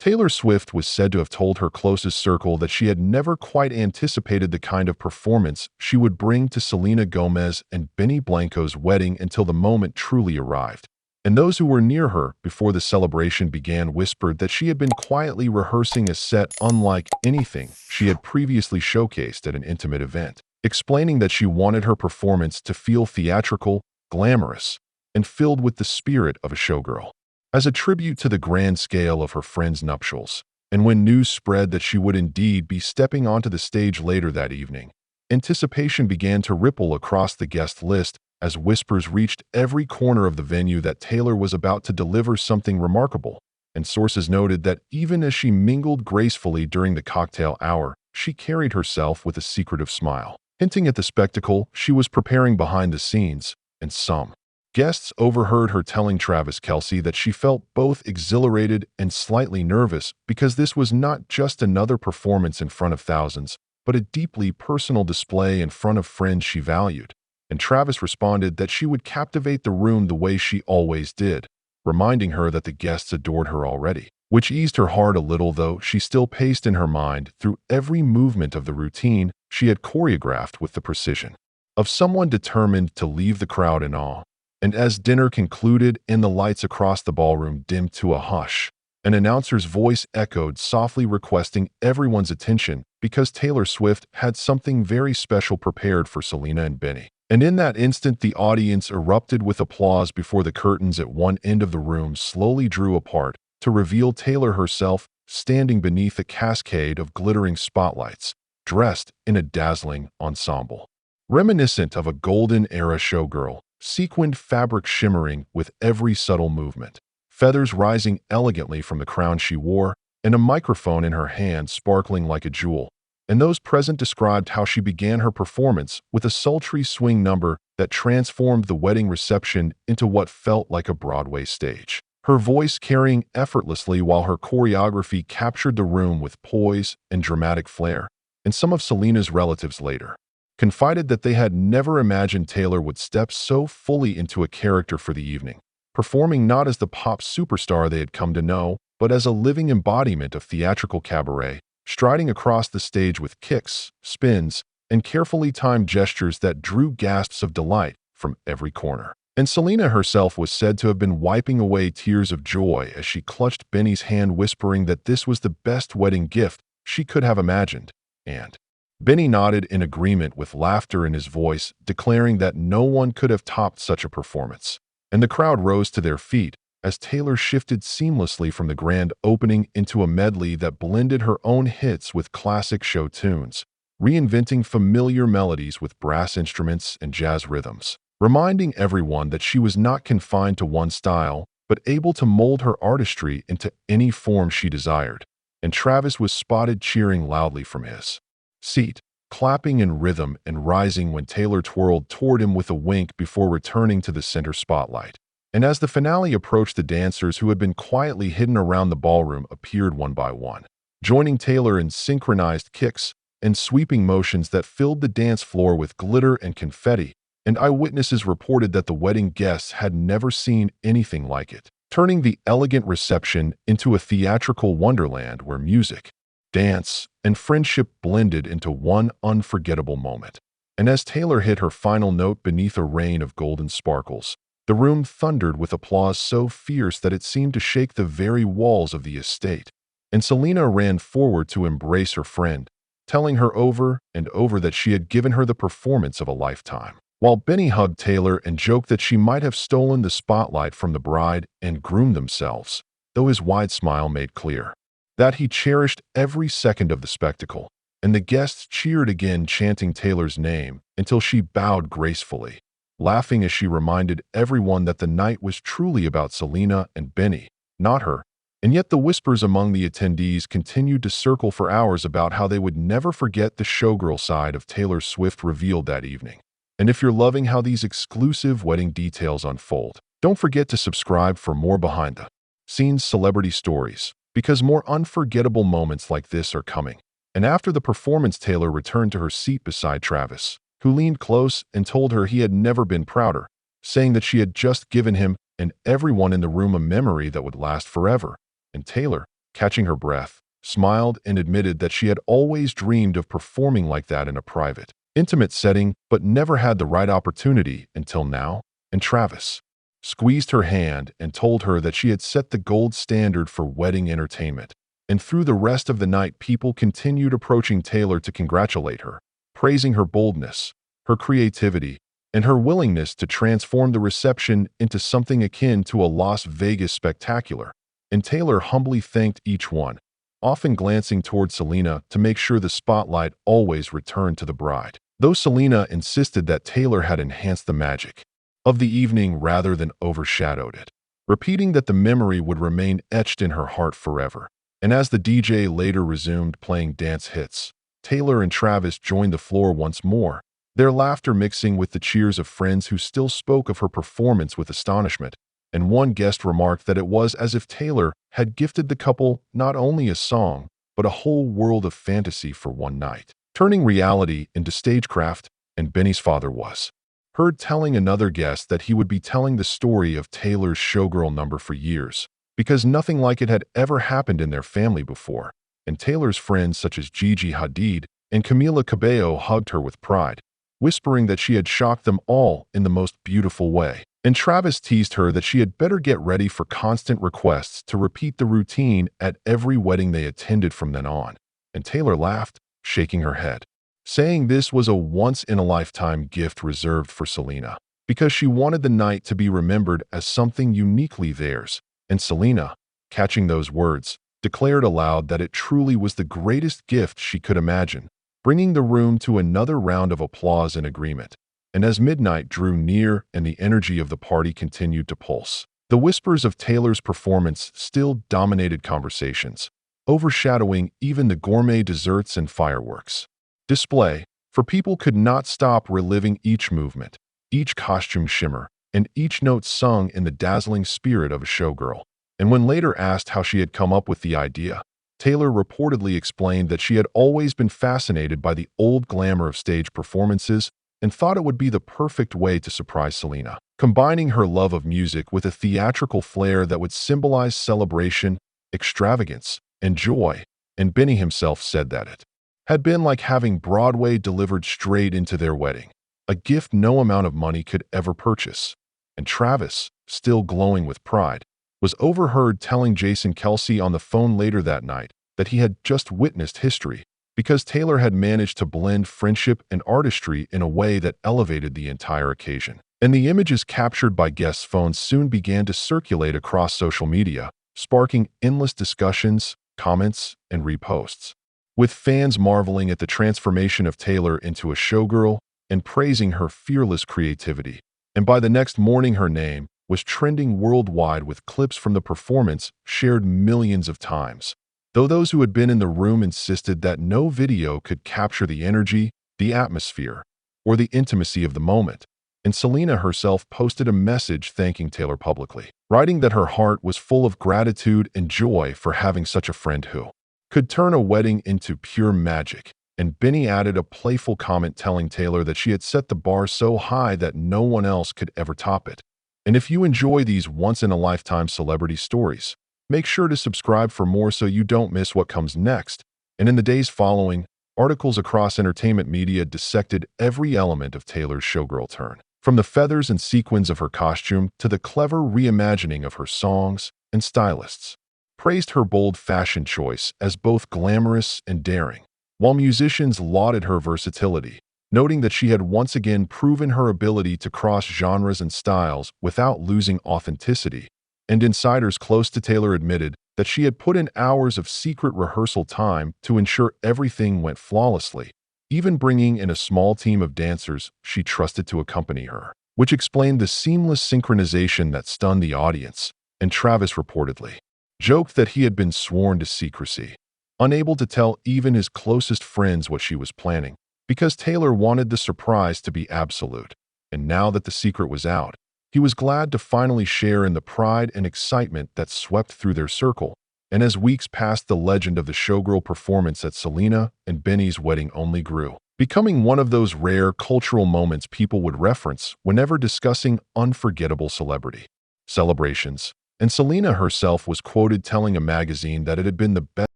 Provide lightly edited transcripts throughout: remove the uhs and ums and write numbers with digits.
Taylor Swift was said to have told her closest circle that she had never quite anticipated the kind of performance she would bring to Selena Gomez and Benny Blanco's wedding until the moment truly arrived. And those who were near her before the celebration began whispered that she had been quietly rehearsing a set unlike anything she had previously showcased at an intimate event, explaining that she wanted her performance to feel theatrical, glamorous, and filled with the spirit of a showgirl. As a tribute to the grand scale of her friend's nuptials, and when news spread that she would indeed be stepping onto the stage later that evening, anticipation began to ripple across the guest list as whispers reached every corner of the venue that Taylor was about to deliver something remarkable, and sources noted that even as she mingled gracefully during the cocktail hour, she carried herself with a secretive smile, hinting at the spectacle she was preparing behind the scenes. And some guests overheard her telling Travis Kelce that she felt both exhilarated and slightly nervous because this was not just another performance in front of thousands, but a deeply personal display in front of friends she valued. And Travis responded that she would captivate the room the way she always did, reminding her that the guests adored her already, which eased her heart a little, though she still paced in her mind through every movement of the routine she had choreographed with the precision of someone determined to leave the crowd in awe. And as dinner concluded and the lights across the ballroom dimmed to a hush, an announcer's voice echoed softly requesting everyone's attention because Taylor Swift had something very special prepared for Selena and Benny. And in that instant, the audience erupted with applause before the curtains at one end of the room slowly drew apart to reveal Taylor herself standing beneath a cascade of glittering spotlights, dressed in a dazzling ensemble. Reminiscent of a golden-era showgirl, sequined fabric shimmering with every subtle movement, feathers rising elegantly from the crown she wore, and a microphone in her hand sparkling like a jewel. And those present described how she began her performance with a sultry swing number that transformed the wedding reception into what felt like a Broadway stage, her voice carrying effortlessly while her choreography captured the room with poise and dramatic flair. And some of Selena's relatives later confided that they had never imagined Taylor would step so fully into a character for the evening, performing not as the pop superstar they had come to know, but as a living embodiment of theatrical cabaret, striding across the stage with kicks, spins, and carefully timed gestures that drew gasps of delight from every corner. And Selena herself was said to have been wiping away tears of joy as she clutched Benny's hand, whispering that this was the best wedding gift she could have imagined. And Benny nodded in agreement with laughter in his voice, declaring that no one could have topped such a performance. And the crowd rose to their feet as Taylor shifted seamlessly from the grand opening into a medley that blended her own hits with classic show tunes, reinventing familiar melodies with brass instruments and jazz rhythms, reminding everyone that she was not confined to one style, but able to mold her artistry into any form she desired. And Travis was spotted cheering loudly from his seat, clapping in rhythm and rising when Taylor twirled toward him with a wink before returning to the center spotlight. And as the finale approached, the dancers who had been quietly hidden around the ballroom appeared one by one, joining Taylor in synchronized kicks and sweeping motions that filled the dance floor with glitter and confetti, and eyewitnesses reported that the wedding guests had never seen anything like it, turning the elegant reception into a theatrical wonderland where music, dance, and friendship blended into one unforgettable moment. And as Taylor hit her final note beneath a rain of golden sparkles, the room thundered with applause so fierce that it seemed to shake the very walls of the estate. And Selena ran forward to embrace her friend, telling her over and over that she had given her the performance of a lifetime, while Benny hugged Taylor and joked that she might have stolen the spotlight from the bride and groom themselves, though his wide smile made clear that he cherished every second of the spectacle. And the guests cheered again, chanting Taylor's name until she bowed gracefully, laughing as she reminded everyone that the night was truly about Selena and Benny, not her. And yet the whispers among the attendees continued to circle for hours about how they would never forget the showgirl side of Taylor Swift revealed that evening. And if you're loving how these exclusive wedding details unfold, don't forget to subscribe for more behind-the-scenes celebrity stories, because more unforgettable moments like this are coming. And after the performance, Taylor returned to her seat beside Travis, who leaned close and told her he had never been prouder, saying that she had just given him and everyone in the room a memory that would last forever. And Taylor, catching her breath, smiled and admitted that she had always dreamed of performing like that in a private, intimate setting, but never had the right opportunity until now. And Travis squeezed her hand and told her that she had set the gold standard for wedding entertainment. And through the rest of the night, people continued approaching Taylor to congratulate her, praising her boldness, her creativity, and her willingness to transform the reception into something akin to a Las Vegas spectacular. And Taylor humbly thanked each one, often glancing toward Selena to make sure the spotlight always returned to the bride. Though Selena insisted that Taylor had enhanced the magic of the evening rather than overshadowed it, repeating that the memory would remain etched in her heart forever. And as the DJ later resumed playing dance hits, Taylor and Travis joined the floor once more, their laughter mixing with the cheers of friends who still spoke of her performance with astonishment. And one guest remarked that it was as if Taylor had gifted the couple not only a song, but a whole world of fantasy for one night, turning reality into stagecraft. And Benny's father was heard telling another guest that he would be telling the story of Taylor's Showgirl number for years, because nothing like it had ever happened in their family before. And Taylor's friends such as Gigi Hadid and Camila Cabello hugged her with pride, whispering that she had shocked them all in the most beautiful way. And Travis teased her that she had better get ready for constant requests to repeat the routine at every wedding they attended from then on. And Taylor laughed, shaking her head, saying this was a once-in-a-lifetime gift reserved for Selena, because she wanted the night to be remembered as something uniquely theirs. And Selena, catching those words, declared aloud that it truly was the greatest gift she could imagine, bringing the room to another round of applause and agreement. And as midnight drew near and the energy of the party continued to pulse, the whispers of Taylor's performance still dominated conversations, overshadowing even the gourmet desserts and fireworks display, for people could not stop reliving each movement, each costume shimmer, and each note sung in the dazzling spirit of a showgirl. And when later asked how she had come up with the idea, Taylor reportedly explained that she had always been fascinated by the old glamour of stage performances and thought it would be the perfect way to surprise Selena, combining her love of music with a theatrical flair that would symbolize celebration, extravagance, and joy. And Benny himself said that it had been like having Broadway delivered straight into their wedding, a gift no amount of money could ever purchase. And Travis, still glowing with pride, was overheard telling Jason Kelce on the phone later that night that he had just witnessed history, because Taylor had managed to blend friendship and artistry in a way that elevated the entire occasion. And the images captured by guests' phones soon began to circulate across social media, sparking endless discussions, comments, and reposts, with fans marveling at the transformation of Taylor into a showgirl and praising her fearless creativity. And by the next morning, her name was trending worldwide, with clips from the performance shared millions of times, though those who had been in the room insisted that no video could capture the energy, the atmosphere, or the intimacy of the moment. And Selena herself posted a message thanking Taylor publicly, writing that her heart was full of gratitude and joy for having such a friend who could turn a wedding into pure magic. And Benny added a playful comment telling Taylor that she had set the bar so high that no one else could ever top it. And if you enjoy these once-in-a-lifetime celebrity stories, make sure to subscribe for more so you don't miss what comes next. And in the days following, articles across entertainment media dissected every element of Taylor's showgirl turn, from the feathers and sequins of her costume to the clever reimagining of her songs, and stylists praised her bold fashion choice as both glamorous and daring, while musicians lauded her versatility, noting that she had once again proven her ability to cross genres and styles without losing authenticity. And insiders close to Taylor admitted that she had put in hours of secret rehearsal time to ensure everything went flawlessly, even bringing in a small team of dancers she trusted to accompany her, which explained the seamless synchronization that stunned the audience. And Travis reportedly joked that he had been sworn to secrecy, unable to tell even his closest friends what she was planning, because Taylor wanted the surprise to be absolute. And now that the secret was out, he was glad to finally share in the pride and excitement that swept through their circle. And as weeks passed, the legend of the showgirl performance at Selena and Benny's wedding only grew, becoming one of those rare cultural moments people would reference whenever discussing unforgettable celebrity celebrations. And Selena herself was quoted telling a magazine that it had been the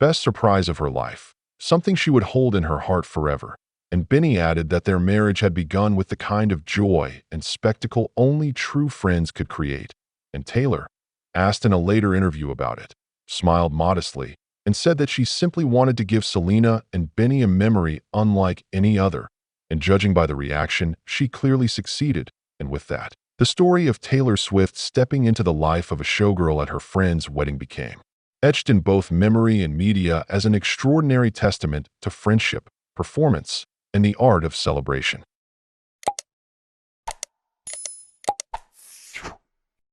best surprise of her life, something she would hold in her heart forever. And Benny added that their marriage had begun with the kind of joy and spectacle only true friends could create. And Taylor, asked in a later interview about it, smiled modestly and said that she simply wanted to give Selena and Benny a memory unlike any other. And judging by the reaction, she clearly succeeded. And with that, the story of Taylor Swift stepping into the life of a showgirl at her friend's wedding became etched in both memory and media as an extraordinary testament to friendship, performance, and the art of celebration.